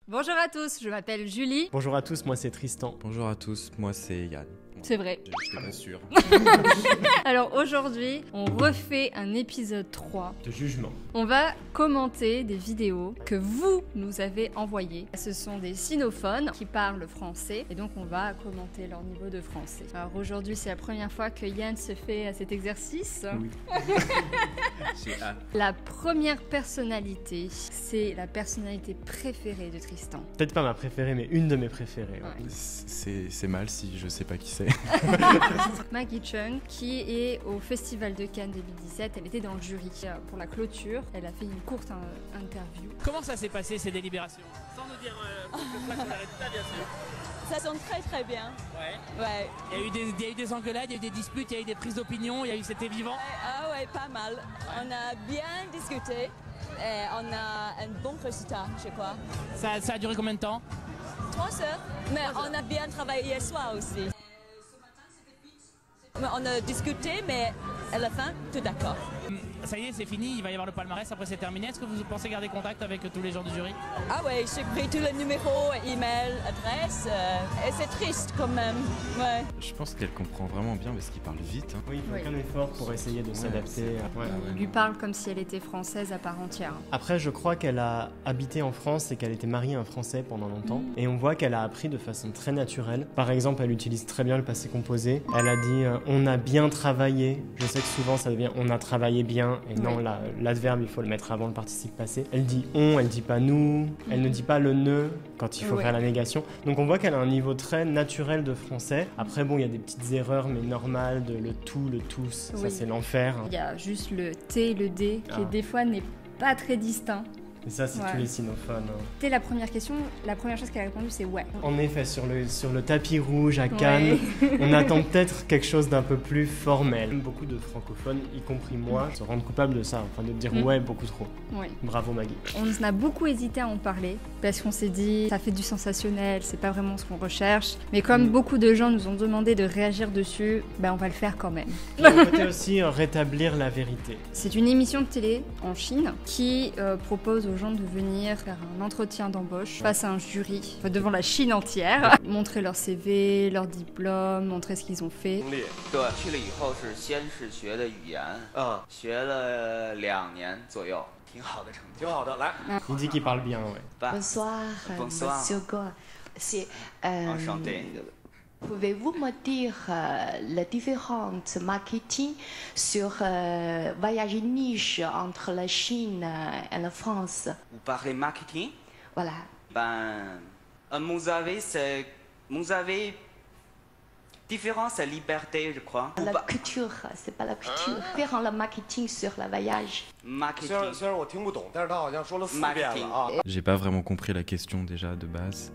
Bonjour à tous, je m'appelle Julie. Bonjour à tous, moi c'est Tristan. Bonjour à tous, moi c'est Yann. C'est vrai. J'étais pas sûr. Alors aujourd'hui, on refait un épisode 3. De jugement. On va commenter des vidéos que vous nous avez envoyées. Ce sont des sinophones qui parlent français et donc on va commenter leur niveau de français. Alors aujourd'hui, c'est la première fois que Yann se fait à cet exercice. Oui. J'ai hâte. La première personnalité, c'est la personnalité préférée de Tristan. Peut-être pas ma préférée, mais une de mes préférées. Ouais. Ouais. C'est mal si je sais pas qui c'est. Maggie Cheung, qui est au Festival de Cannes 2017. Elle était dans le jury pour la clôture. Elle a fait une courte interview. Comment ça s'est passé ces délibérations? Sans nous dire que sur les résultats, bien sûr. Ça sonne très très bien. Ouais. Ouais. Il y a eu des engueulades, il y a eu des disputes, il y a eu des prises d'opinion, il y a eu c'était vivant. Ah ouais, pas mal. On a bien discuté et on a un bon résultat, je crois. Ça a duré combien de temps? 3 heures, mais on a bien travaillé hier soir aussi. On a discuté, mais à la fin, tout d'accord. Ça y est, c'est fini, il va y avoir le palmarès, après c'est terminé. Est-ce que vous pensez garder contact avec tous les gens du jury? Ah ouais, j'ai pris tous les numéros, email, adresse, et c'est triste quand même. Ouais. Je pense qu'elle comprend vraiment bien parce qu'il parle vite. Hein. Oui, il faut Oui. aucun effort pour essayer de s'adapter. Ouais. Il lui parle comme si elle était française à part entière. Après, je crois qu'elle a habité en France et qu'elle était mariée à un Français pendant longtemps. Et on voit qu'elle a appris de façon très naturelle. Par exemple, elle utilise très bien le passé composé. Elle a dit on a bien travaillé. Je sais que souvent ça devient on a travaillé bien. Et non, Oui. l'adverbe, il faut le mettre avant le participe passé. Elle dit on, elle dit pas nous. Elle ne dit pas le ne quand il faut Ouais. faire la négation. Donc on voit qu'elle a un niveau très naturel de français. Après, bon, il y a des petites erreurs, mais normales, de le tout, le tous. Ça, Oui. c'est l'enfer. Il y a juste le T et le D qui Ah. des fois n'est pas très distinct. Et ça, c'est Ouais. tous les sinophones. Hein. C'était la première question, la première chose qu'elle a répondu c'est ouais. En effet, sur le tapis rouge à Cannes, Ouais. on attend peut-être quelque chose d'un peu plus formel. Beaucoup de francophones, y compris moi, se rendent coupables de ça, enfin de dire ouais beaucoup trop. Ouais. Bravo Maggie. On a beaucoup hésité à en parler parce qu'on s'est dit ça fait du sensationnel, c'est pas vraiment ce qu'on recherche. Mais comme beaucoup de gens nous ont demandé de réagir dessus, ben on va le faire quand même. Puis, on peut aussi rétablir la vérité. C'est une émission de télé en Chine qui propose aux gens de venir faire un entretien d'embauche face à un jury, enfin, devant la Chine entière, montrer leur CV, leur diplôme, montrer ce qu'ils ont fait. 对，去了以后是先是学的语言，学了2年左右，挺好的成绩。挺好的，来， Il dit qu'il parle bien, ouais. Bonsoir, Bonsoir. Monsieur Gore. C'est, Enchanté. Pouvez-vous me dire la différence marketing sur voyage niche entre la Chine et la France? Vous parlez marketing? Voilà. Ben, vous avez différence à liberté, je crois. La culture, c'est pas la culture. Différent le marketing sur le voyage. Marketing. 虽然我听不懂，但是他好像说了4遍了啊。 J'ai pas vraiment compris la question déjà de base.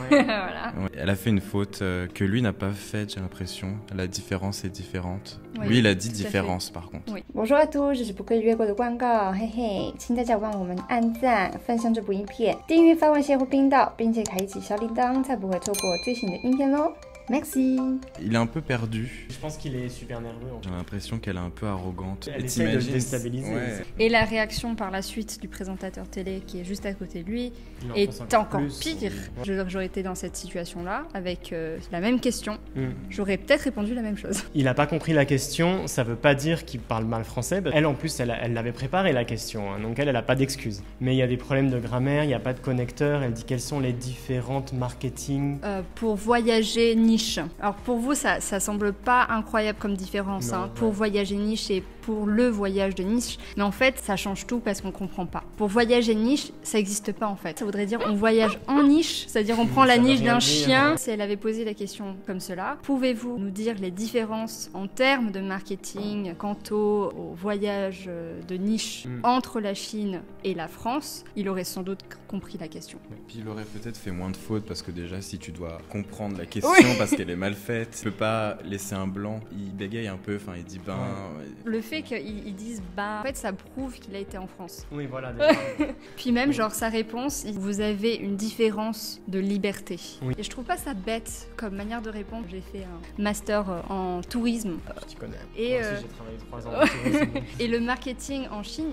Voilà. Ouais, elle a fait une faute que lui n'a pas faite, j'ai l'impression. La différence est différente. Oui, Lui, il a dit tout à fait. différence par contre. Bonjour à tous，这是不可以越过的广告，嘿嘿，请大家帮我们按赞、分享这部影片，订阅发问协会频道，并且开启小铃铛，才不会错过最新的影片喽。Merci。 Il est un peu perdu. Je pense qu'il est super nerveux. En fait. J'ai l'impression qu'elle est un peu arrogante. Elle Et essaie de le t'imagines- déstabiliser. Ouais. Et la réaction par la suite du présentateur télé qui est juste à côté de lui Il en est pense encore plus. pire. J'aurais été dans cette situation-là avec la même question, Mm. j'aurais peut-être répondu la même chose. Il n'a pas compris la question, ça veut pas dire qu'il parle mal français. Elle, en plus, elle l'avait préparé la question, hein, donc elle n'a pas d'excuses. Mais il y a des problèmes de grammaire, il n'y a pas de connecteur. Elle dit quels sont les différentes marketing. Pour voyager niche. Alors pour vous, ça semble pas incroyable comme différence. Non, hein. ouais. Pour voyager niche et pour le voyage de niche. Mais en fait, ça change tout parce qu'on comprend pas. Pour voyager niche, ça n'existe pas en fait. Ça voudrait dire on voyage en niche, c'est-à-dire on prend la Ça veut niche rien d'un dire. chien. Si elle avait posé la question comme cela, pouvez-vous nous dire les différences en termes de marketing quant au voyage de niche entre la Chine et la France? Il aurait sans doute compris la question. Puis il aurait peut-être fait moins de fautes parce que déjà si tu dois comprendre la question Oui. parce qu'elle est mal faite, tu peux pas laisser un blanc. Il bégaye un peu, enfin il dit ben... Le fait qu'ils disent bah, en fait, ça prouve qu'il a été en France. Oui, voilà. Puis même, genre, sa réponse, vous avez une différence de liberté. Oui. Et je trouve pas ça bête comme manière de répondre. J'ai fait un master en tourisme. Je connais. Et moi aussi, j'ai travaillé 3 ans en tourisme. Et le marketing en Chine,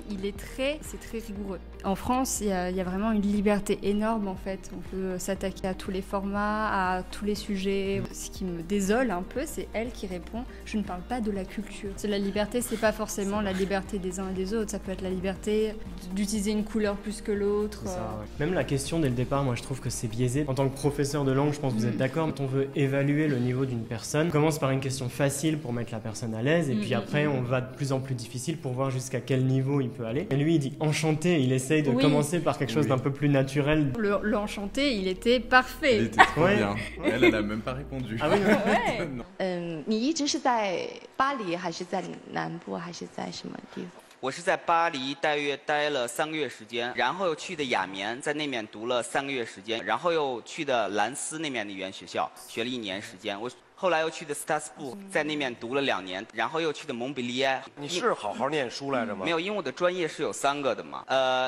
c'est très rigoureux. En France, il y a vraiment une liberté énorme, en fait. On peut s'attaquer à tous les formats, à tous les sujets. Ce qui me désole un peu, c'est elle qui répond « Je ne parle pas de la culture ». La liberté, c'est pas forcément la liberté des uns et des autres. Ça peut être la liberté d'utiliser une couleur plus que l'autre. Ouais. Même la question dès le départ, moi je trouve que c'est biaisé. En tant que professeur de langue, je pense que vous êtes d'accord, quand on veut évaluer le niveau d'une personne, on commence par une question facile pour mettre la personne à l'aise, et puis après on va de plus en plus difficile pour voir jusqu'à quel niveau il peut aller. Et lui il dit enchanté, il essaye de commencer par quelque chose d'un peu plus naturel. Le enchanté, il était parfait. Il était trop bien. Elle a même pas répondu. Ah oui, ouais. 你一直是在巴黎还是在南部还是在什么地方？ 我是在巴黎大约待了3个月时间，然后又去的雅眠，在那面读了3个月时间，然后又去的兰斯那面的语言学校，学了1年时间。我后来又去的斯塔斯布，在那面读了2年，然后又去的蒙彼利埃。你是好好念书来着吗？没有，因为我的专业是有3个的嘛。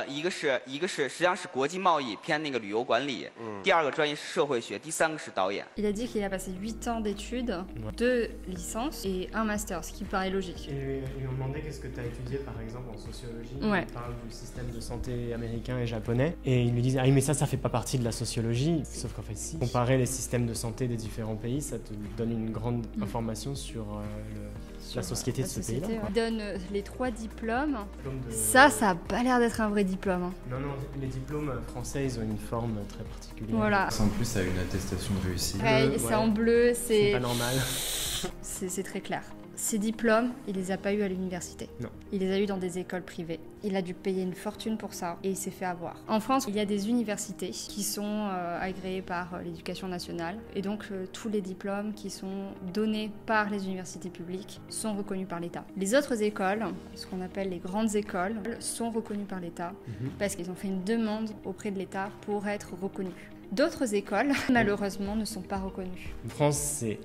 一个是实际上是国际贸易偏那个旅游管理，第2个专业是社会学，第3个是导演。Il a dit qu'il a passé 8 ans d'études, 2 licences et un master, ce qui paraît logique. Et ils lui ont demandé qu'est-ce que tu as étudié par exemple en sociologie. Ouais. Il parle du système de santé américain et japonais. Et ils lui disent ah oui mais ça fait pas partie de la sociologie. Sauf qu'en fait si. Comparer les systèmes de santé des différents pays, ça te donne une grande information sur la société de ce pays-là. Il donne les 3 diplômes. Ça a pas l'air d'être un vrai diplôme. Hein. Non, les diplômes français, ils ont une forme très particulière. Voilà. En plus, à une attestation de réussite. Ouais, c'est en bleu, c'est pas normal. C'est très clair. Ses diplômes, il les a pas eus à l'université. Non. Il les a eus dans des écoles privées. Il a dû payer une fortune pour ça et il s'est fait avoir. En France, il y a des universités qui sont agréées par l'éducation nationale et donc tous les diplômes qui sont donnés par les universités publiques sont reconnus par l'État. Les autres écoles, ce qu'on appelle les grandes écoles, sont reconnues par l'État parce qu'ils ont fait une demande auprès de l'État pour être reconnus. D'autres écoles, malheureusement, ne sont pas reconnues. En France, c'est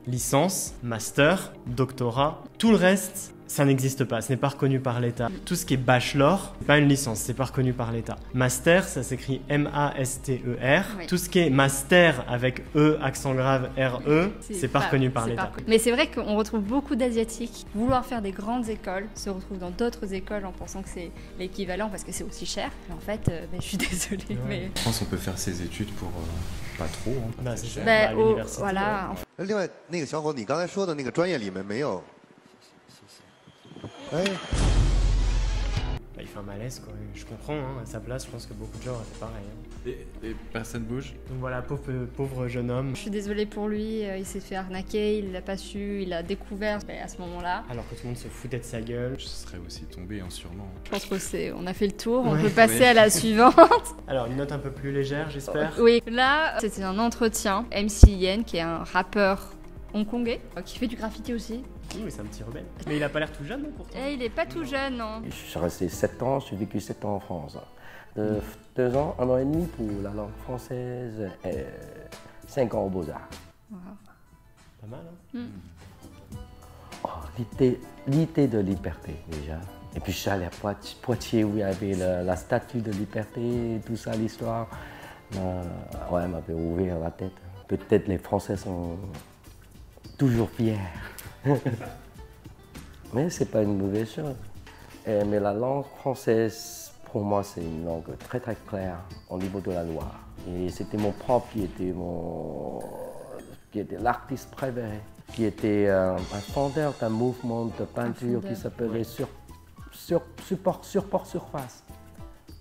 licence, master, doctorat. Tout le reste, ça n'existe pas. Ce n'est pas reconnu par l'État. Tout ce qui est bachelor, c'est pas une licence, c'est pas reconnu par l'État. Master, ça s'écrit M-A-S-T-E-R. Oui. Tout ce qui est master avec E, accent grave, R-E, c'est pas reconnu par l'État. Mais c'est vrai qu'on retrouve beaucoup d'Asiatiques vouloir faire des grandes écoles, se retrouvent dans d'autres écoles en pensant que c'est l'équivalent parce que c'est aussi cher. Et en fait, je suis désolée. Ouais. Mais... En France, on peut faire ses études pour pas trop. Hein, bah, c'est cher. Bah, l'université, voilà. Ouais. 另外，那个小伙子，你刚才说的那个专业里面没有？哎。 Il fait un malaise quoi, je comprends, hein. À sa place je pense que beaucoup de gens auraient fait pareil. Hein. Et personne bouge. Donc voilà, pauvre jeune homme. Je suis désolée pour lui, il s'est fait arnaquer, il l'a pas su, il a découvert à ce moment-là. Alors que tout le monde se foutait de sa gueule. Je serais aussi tombé hein, sûrement. Je pense qu'on a fait le tour, on peut passer à la suivante. Alors une note un peu plus légère j'espère. Oui, là c'était un entretien. MC Yen qui est un rappeur hongkongais qui fait du graffiti aussi. Oui, c'est un petit rebelle. Mais il a pas l'air tout jeune, non, pourtant. Il est pas tout jeune, non. Je suis resté 7 ans, j'ai vécu 7 ans en France. 2 ans, 1 an et demi pour la langue française et 5 ans aux Beaux-Arts. Wow. Pas mal, hein Oh, l'idée de liberté, déjà. Et puis je suis allé à Poitiers où il y avait la statue de liberté, tout ça, l'histoire. Ouais, m'avait ouvert la tête. Peut-être les Français sont toujours fiers. Mais c'est pas une mauvaise chose. Mais la langue française, pour moi, c'est une langue très très claire au niveau de la loi. Et c'était mon prof qui était l'artiste préféré, qui était un fondeur d'un mouvement de peinture qui s'appelait Support Surface.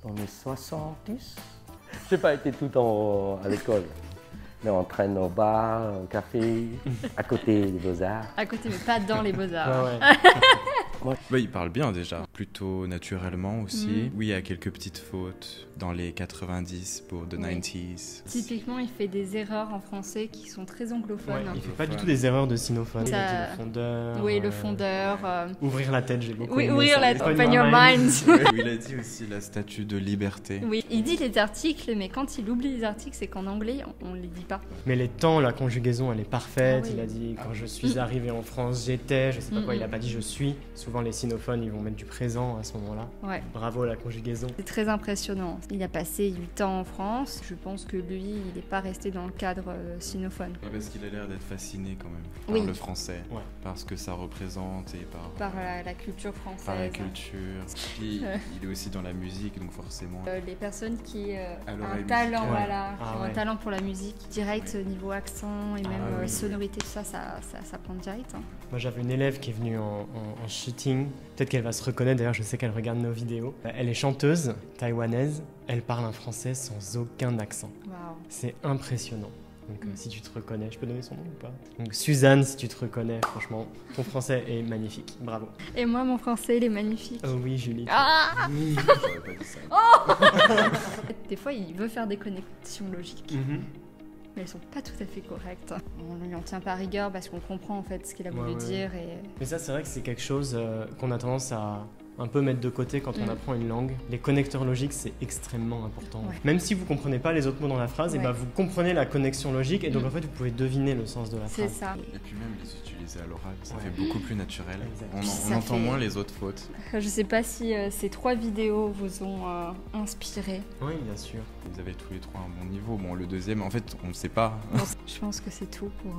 Dans les 70, j'ai pas été tout le temps à l'école. Mais on traîne au bar, au café, à côté des Beaux-Arts. À côté, mais pas dans les Beaux-Arts. Ouais. Bah, il parle bien déjà, plutôt naturellement aussi. Oui, il y a quelques petites fautes dans les 90 pour The 90s. Typiquement, il fait des erreurs en français qui sont très anglophones. Ouais, il fait pas du tout des erreurs de sinophone. Il a dit le fondeur. Oui, le fondeur. Ouvrir la tête, j'ai beaucoup aimé. Oui, ouvrir la tête, open your mind. Ouais, il a dit aussi la statue de liberté. Oui, il dit les articles, mais quand il oublie les articles, c'est qu'en anglais, on les dit pas. Mais les temps, la conjugaison, elle est parfaite. Ah, oui. Il a dit quand je suis arrivé en France, j'étais, je sais pas quoi, il a pas dit je suis. Souvent, souvent les sinophones, ils vont mettre du présent à ce moment-là. Ouais. Bravo la conjugaison. C'est très impressionnant. Il a passé 8 ans en France. Je pense que lui, il n'est pas resté dans le cadre sinophone. Ouais, parce qu'il a l'air d'être fasciné quand même par le français, par ce que ça représente et par la culture française. Par la culture. Puis il est aussi dans la musique, donc forcément. Les personnes qui ont un talent, un talent pour la musique, direct niveau accent et même sonorité, tout ça, ça prend direct. Hein. Moi j'avais une élève qui est venue en shooting, peut-être qu'elle va se reconnaître, d'ailleurs je sais qu'elle regarde nos vidéos. Elle est chanteuse taïwanaise, elle parle un français sans aucun accent. Wow. C'est impressionnant. Donc si tu te reconnais, je peux donner son nom ou pas? Donc Suzanne, si tu te reconnais, franchement, ton français est magnifique, bravo. Et moi, mon français, il est magnifique. Oh oui, Julie. Ah J'aurais pas dit ça. Oh des fois, il veut faire des connexions logiques. Mais elles sont pas tout à fait correctes. On lui en tient pas rigueur parce qu'on comprend en fait ce qu'il a voulu dire. Mais ça, c'est vrai que c'est quelque chose qu'on a tendance à un peu mettre de côté quand on apprend une langue. Les connecteurs logiques, c'est extrêmement important. Même si vous comprenez pas les autres mots dans la phrase, et ben vous comprenez la connexion logique et donc en fait vous pouvez deviner le sens de la phrase. C'est ça. Et puis même les utiliser à l'oral, ça fait beaucoup plus naturel. On entend moins les autres fautes. Je sais pas si ces 3 vidéos vous ont inspiré. Oui, bien sûr. Vous avez tous les 3 un bon niveau. Bon, le deuxième, en fait, on ne sait pas. Je pense que c'est tout pour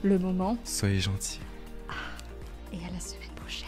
le moment. Soyez gentils. Et à la semaine prochaine.